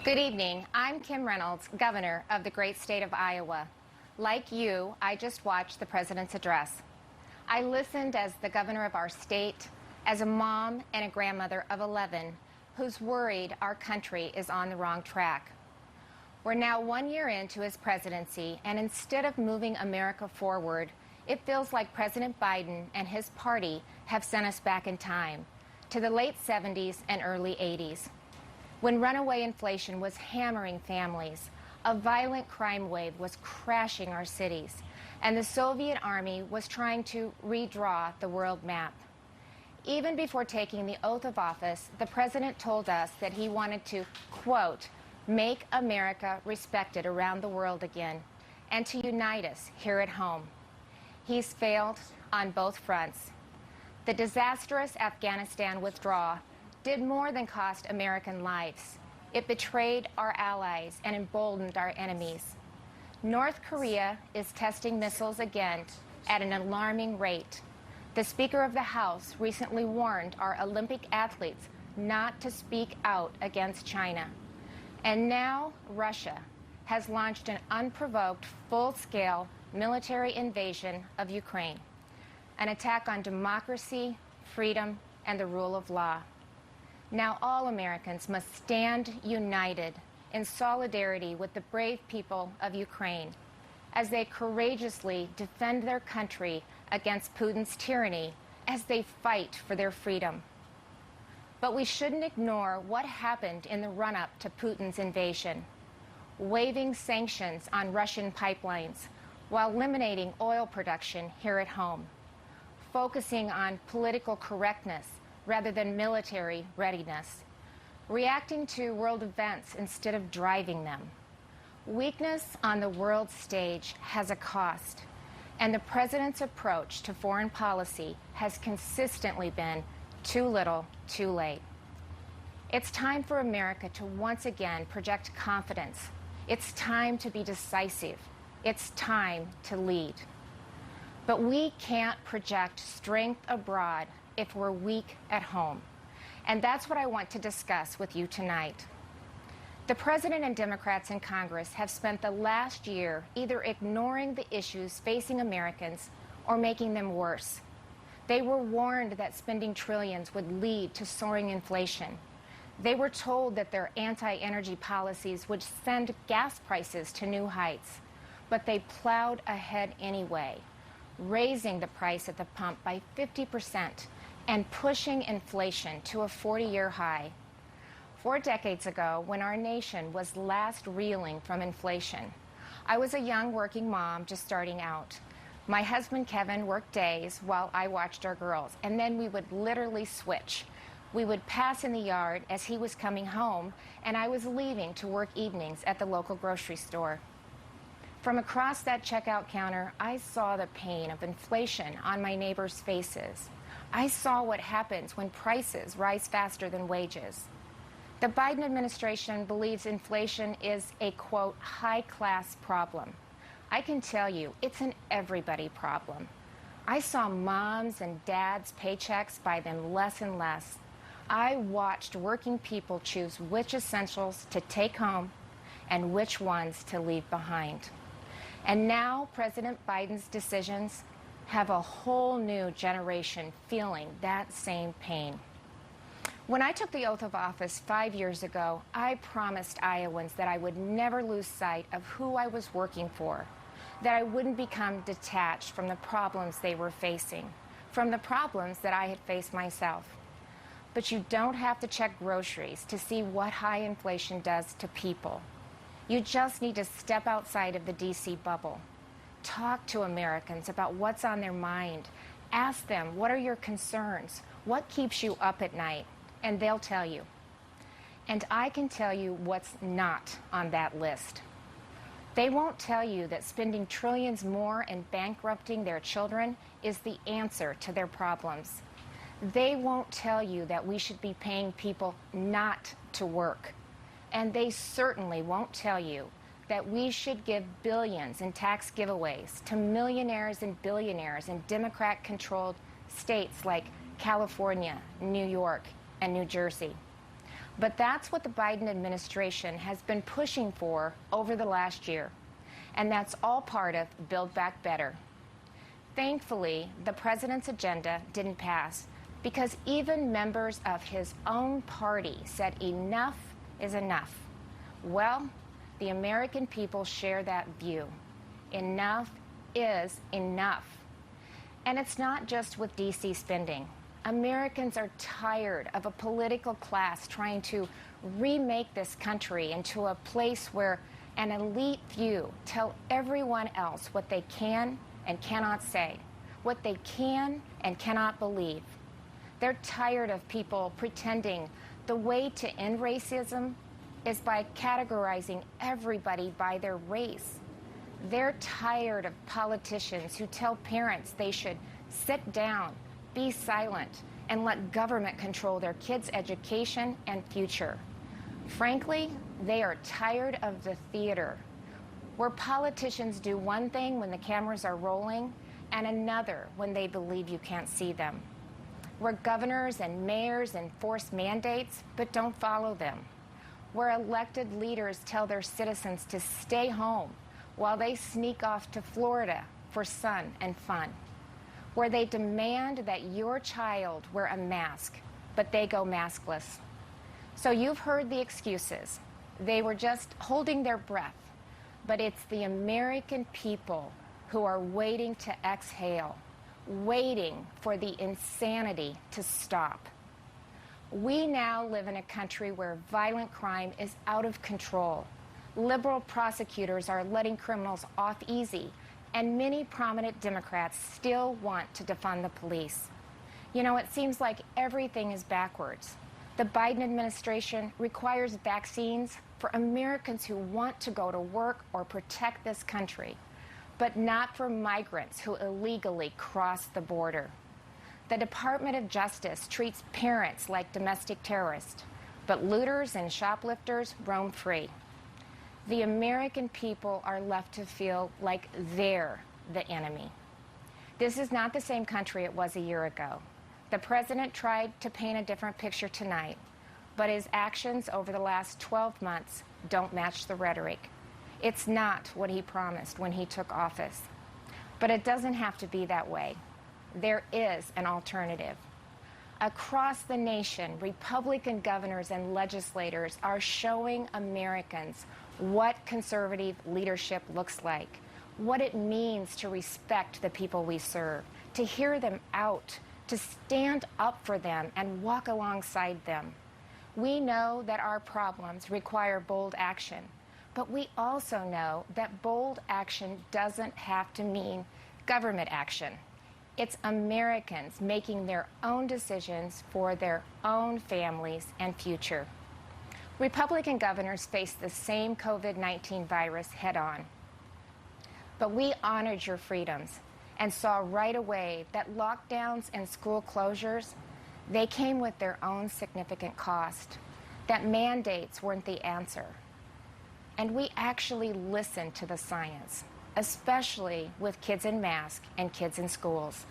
Good evening. I'm Kim Reynolds, Governor of the great state of Iowa. Like you, I just watched the President's address. I listened as the governor of our state, as a mom and a grandmother of 11 who's worried our country is on the wrong track. We're now 1 year into his presidency, and instead of moving America forward, it feels like President Biden and his party have sent us back in time to the late 70s and early 80s. When runaway inflation was hammering families, a violent crime wave was crashing our cities, and the Soviet Army was trying to redraw the world map. Even before taking the oath of office, the president told us that he wanted to, quote, make America respected around the world again, and to unite us here at home. He's failed on both fronts. The disastrous Afghanistan withdrawal did more than cost American lives. It betrayed our allies and emboldened our enemies. North Korea is testing missiles again at an alarming rate. The Speaker of the House recently warned our Olympic athletes not to speak out against China. And now Russia has launched an unprovoked, full-scale military invasion of Ukraine, an attack on democracy, freedom, and the rule of law. Now all Americans must stand united in solidarity with the brave people of Ukraine as they courageously defend their country against Putin's tyranny as they fight for their freedom. But we shouldn't ignore what happened in the run-up to Putin's invasion, waiving sanctions on Russian pipelines while eliminating oil production here at home, focusing on political correctness rather than military readiness, reacting to world events instead of driving them. Weakness on the world stage has a cost, and the president's approach to foreign policy has consistently been too little, too late. It's time for America to once again project confidence. It's time to be decisive. It's time to lead. But we can't project strength abroad if we're weak at home. And that's what I want to discuss with you tonight. The President and Democrats in Congress have spent the last year either ignoring the issues facing Americans or making them worse. They were warned that spending trillions would lead to soaring inflation. They were told that their anti-energy policies would send gas prices to new heights. But they plowed ahead anyway, raising the price at the pump by 50% and pushing inflation to a 40-year high. 4 decades ago, when our nation was last reeling from inflation, I was a young working mom just starting out. My husband, Kevin, worked days while I watched our girls, and then we would literally switch. We would pass in the yard as he was coming home, and I was leaving to work evenings at the local grocery store. From across that checkout counter, I saw the pain of inflation on my neighbors' faces. I saw what happens when prices rise faster than wages. The Biden administration believes inflation is a, quote, high-class problem. I can tell you, it's an everybody problem. I saw moms and dads' paychecks buy them less and less. I watched working people choose which essentials to take home and which ones to leave behind. And now President Biden's decisions have a whole new generation feeling that same pain. When I took the oath of office 5 years ago, I promised Iowans that I would never lose sight of who I was working for, that I wouldn't become detached from the problems they were facing, from the problems that I had faced myself. But you don't have to check groceries to see what high inflation does to people. You just need to step outside of the D.C. bubble. Talk to Americans about what's on their mind. Ask them, what are your concerns? What keeps you up at night? And they'll tell you. And I can tell you what's not on that list. They won't tell you that spending trillions more and bankrupting their children is the answer to their problems. They won't tell you that we should be paying people not to work. And they certainly won't tell you that we should give billions in tax giveaways to millionaires and billionaires in Democrat-controlled states like California, New York, and New Jersey. But that's what the Biden administration has been pushing for over the last year. And that's all part of Build Back Better. Thankfully, the president's agenda didn't pass because even members of his own party said enough is enough. Well, the American people share that view. Enough is enough. And it's not just with D.C. spending. Americans are tired of a political class trying to remake this country into a place where an elite few tell everyone else what they can and cannot say, what they can and cannot believe. They're tired of people pretending the way to end racism is by categorizing everybody by their race. They're tired of politicians who tell parents they should sit down, be silent, and let government control their kids' education and future. Frankly, they are tired of the theater, where politicians do one thing when the cameras are rolling and another when they believe you can't see them, where governors and mayors enforce mandates but don't follow them, where elected leaders tell their citizens to stay home while they sneak off to Florida for sun and fun, where they demand that your child wear a mask, but they go maskless. So you've heard the excuses. They were just holding their breath. But it's the American people who are waiting to exhale, waiting for the insanity to stop. We now live in a country where violent crime is out of control. Liberal prosecutors are letting criminals off easy, and many prominent Democrats still want to defund the police. You know, it seems like everything is backwards. The Biden administration requires vaccines for Americans who want to go to work or protect this country, but not for migrants who illegally cross the border. The Department of Justice treats parents like domestic terrorists, but looters and shoplifters roam free. The American people are left to feel like they're the enemy. This is not the same country it was a year ago. The president tried to paint a different picture tonight, but his actions over the last 12 months don't match the rhetoric. It's not what he promised when he took office. But it doesn't have to be that way. There is an alternative. Across the nation, Republican governors and legislators are showing Americans what conservative leadership looks like, what it means to respect the people we serve, to hear them out, to stand up for them and walk alongside them. We know that our problems require bold action, but we also know that bold action doesn't have to mean government action. It's Americans making their own decisions for their own families and future. Republican governors face the same COVID-19 virus head-on. But we honored your freedoms and saw right away that lockdowns and school closures, they came with their own significant cost, that mandates weren't the answer. And we actually listened to the science, especially with kids in masks and kids in schools.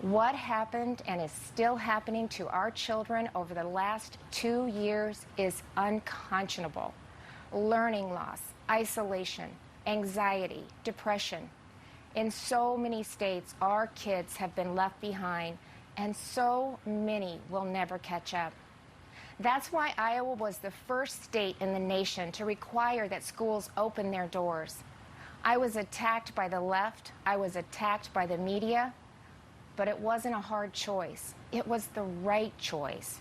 What happened and is still happening to our children over the last 2 years is unconscionable. Learning loss, isolation, anxiety, depression. In so many states, our kids have been left behind, and so many will never catch up. That's why Iowa was the first state in the nation to require that schools open their doors. I was attacked by the left, I was attacked by the media, but it wasn't a hard choice. It was the right choice.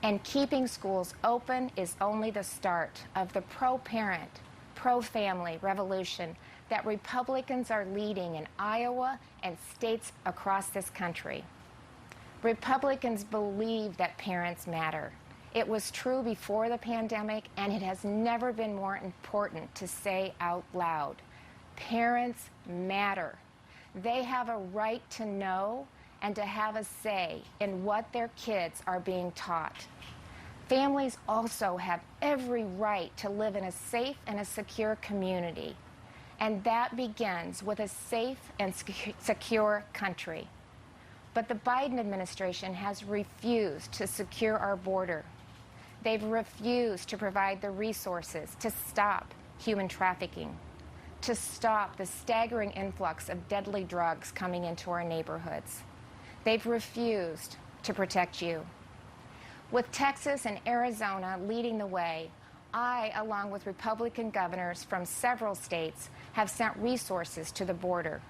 And keeping schools open is only the start of the pro-parent, pro-family revolution that Republicans are leading in Iowa and states across this country. Republicans believe that parents matter. It was true before the pandemic, and it has never been more important to say out loud. Parents matter. They have a right to know and to have a say in what their kids are being taught. Families also have every right to live in a safe and a secure community. And that begins with a safe and secure country. But the Biden administration has refused to secure our border. They've refused to provide the resources to stop human trafficking, to stop the staggering influx of deadly drugs coming into our neighborhoods. They've refused to protect you. With Texas and Arizona leading the way, I, along with Republican governors from several states, have sent resources to the border.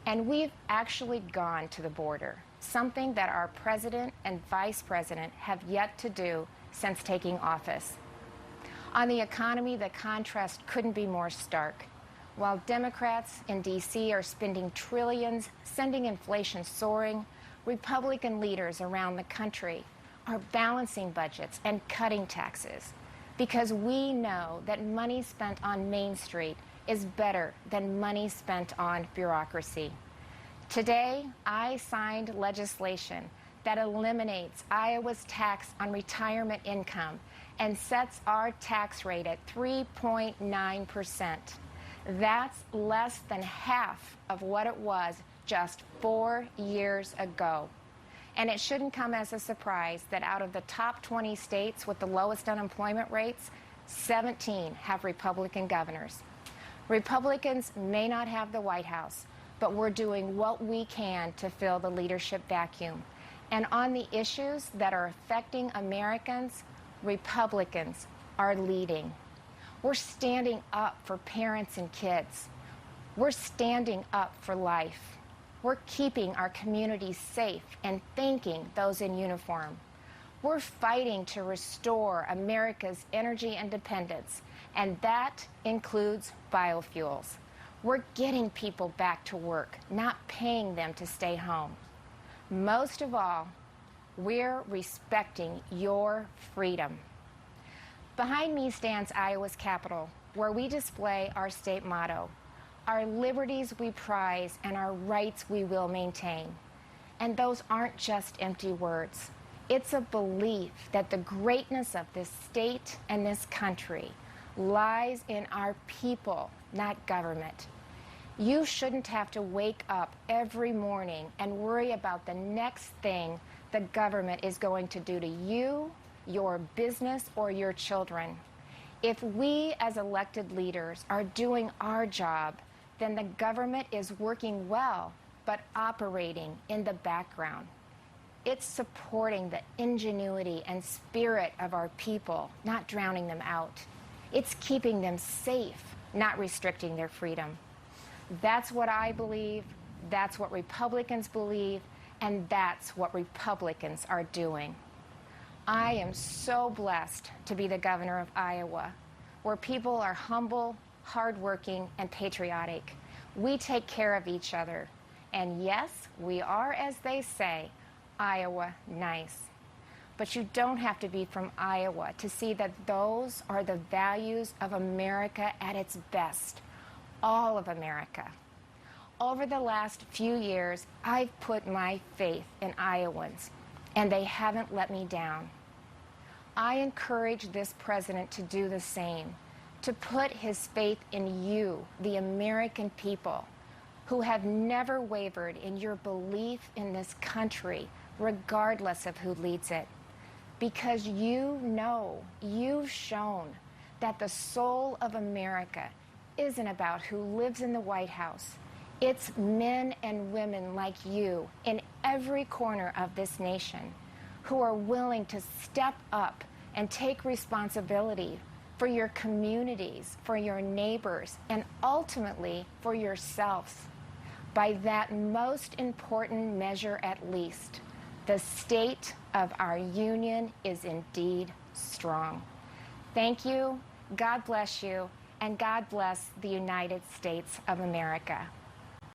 And we've actually gone to the border, something that our president and vice president have yet to do since taking office. On the economy, the contrast couldn't be more stark. While Democrats in D.C. are spending trillions, sending inflation soaring, Republican leaders around the country are balancing budgets and cutting taxes, because we know that money spent on Main Street is better than money spent on bureaucracy. Today, I signed legislation that eliminates Iowa's tax on retirement income and sets our tax rate at 3.9%. That's less than half of what it was just 4 years ago. And it shouldn't come as a surprise that out of the top 20 states with the lowest unemployment rates, 17 have Republican governors. Republicans may not have the White House, but we're doing what we can to fill the leadership vacuum. And on the issues that are affecting Americans, Republicans are leading. We're standing up for parents and kids. We're standing up for life. We're keeping our communities safe and thanking those in uniform. We're fighting to restore America's energy independence, and that includes biofuels. We're getting people back to work, not paying them to stay home. Most of all, we're respecting your freedom. Behind me stands Iowa's Capitol, where we display our state motto, our liberties we prize and our rights we will maintain. And those aren't just empty words. It's a belief that the greatness of this state and this country lies in our people, not government. You shouldn't have to wake up every morning and worry about the next thing the government is going to do to you, your business, or your children. If we as elected leaders are doing our job, then the government is working well, but operating in the background. It's supporting the ingenuity and spirit of our people, not drowning them out. It's keeping them safe, not restricting their freedom. That's what I believe, that's what Republicans believe, and that's what Republicans are doing. I am so blessed to be the governor of Iowa, where people are humble, hardworking, and patriotic. We take care of each other. And yes, we are, as they say, Iowa nice. But you don't have to be from Iowa to see that those are the values of America at its best. All of America. Over the last few years, I've put my faith in Iowans, and they haven't let me down. I encourage this president to do the same, to put his faith in you, the American people, who have never wavered in your belief in this country, regardless of who leads it. Because you know, you've shown that the soul of America isn't about who lives in the White House. It's men and women like you in every corner of this nation who are willing to step up and take responsibility for your communities, for your neighbors, and ultimately for yourselves. By that most important measure at least, the state of our union is indeed strong. Thank you, God bless you, and God bless the United States of America.